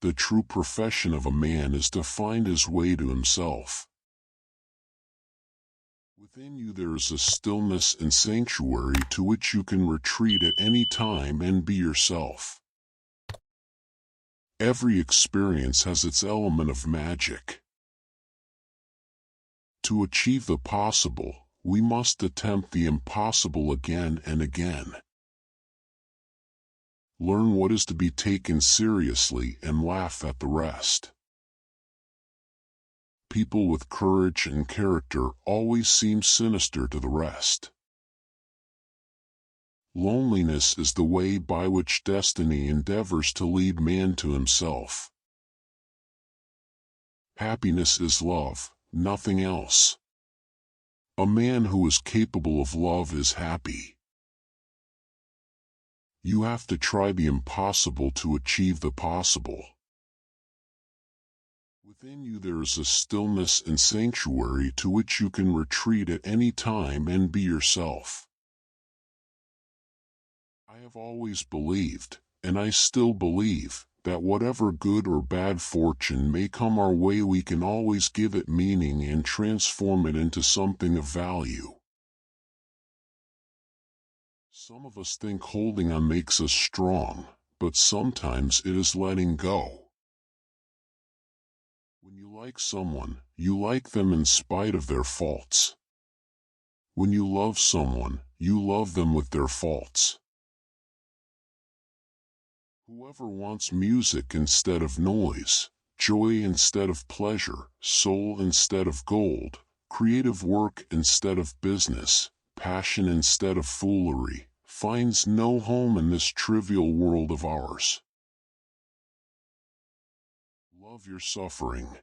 The true profession of a man is to find his way to himself. Within you there is a stillness and sanctuary to which you can retreat at any time and be yourself. Every experience has its element of magic. To achieve the possible, we must attempt the impossible again and again. Learn what is to be taken seriously and laugh at the rest. People with courage and character always seem sinister to the rest. Loneliness is the way by which destiny endeavors to lead man to himself. Happiness is love, nothing else. A man who is capable of love is happy. You have to try the impossible to achieve the possible. Within you there is a stillness and sanctuary to which you can retreat at any time and be yourself. I have always believed, and I still believe, that whatever good or bad fortune may come our way we can always give it meaning and transform it into something of value. Some of us think holding on makes us strong, but sometimes it is letting go. When you like someone, you like them in spite of their faults. When you love someone, you love them with their faults. Whoever wants music instead of noise, joy instead of pleasure, soul instead of gold, creative work instead of business, passion instead of foolery, finds no home in this trivial world of ours. Love your suffering.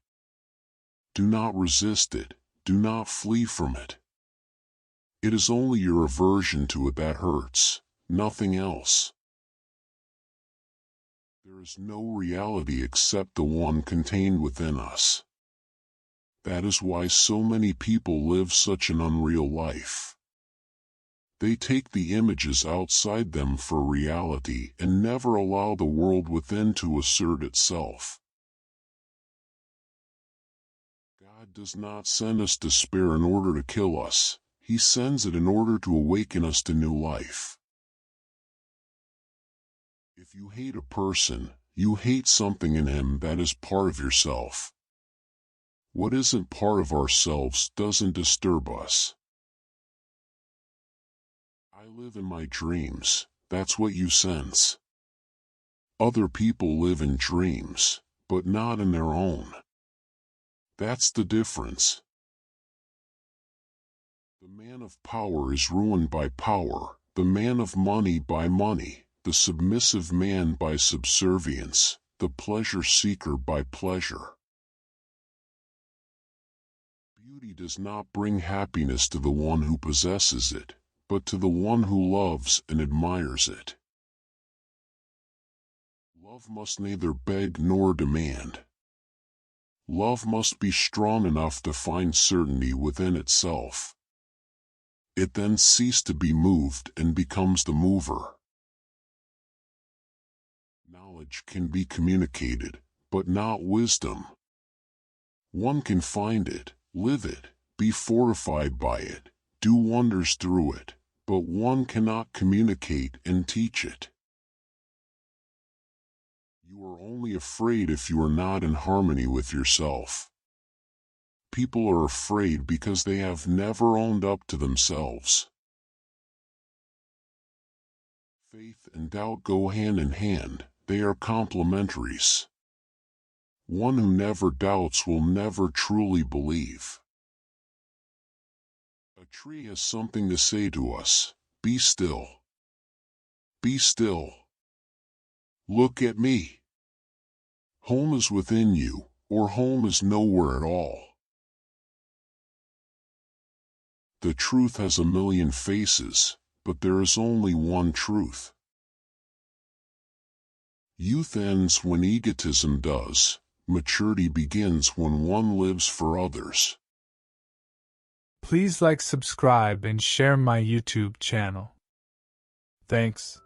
Do not resist it, do not flee from it. It is only your aversion to it that hurts, nothing else. There is no reality except the one contained within us. That is why so many people live such an unreal life. They take the images outside them for reality and never allow the world within to assert itself. God does not send us despair in order to kill us, He sends it in order to awaken us to new life. If you hate a person, you hate something in him that is part of yourself. What isn't part of ourselves doesn't disturb us. I live in my dreams, that's what you sense. Other people live in dreams, but not in their own. That's the difference. The man of power is ruined by power, the man of money by money, the submissive man by subservience, the pleasure seeker by pleasure. Beauty does not bring happiness to the one who possesses it, but to the one who loves and admires it. Love must neither beg nor demand. Love must be strong enough to find certainty within itself. It then ceases to be moved and becomes the mover. Knowledge can be communicated, but not wisdom. One can find it, live it, be fortified by it, do wonders through it, but one cannot communicate and teach it. You are only afraid if you are not in harmony with yourself. People are afraid because they have never owned up to themselves. Faith and doubt go hand in hand, they are complementaries. One who never doubts will never truly believe. A tree has something to say to us, be still. Be still. Look at me. Home is within you, or home is nowhere at all. The truth has a million faces, but there is only one truth. Youth ends when egotism does, maturity begins when one lives for others. Please like, subscribe, and share my YouTube channel. Thanks.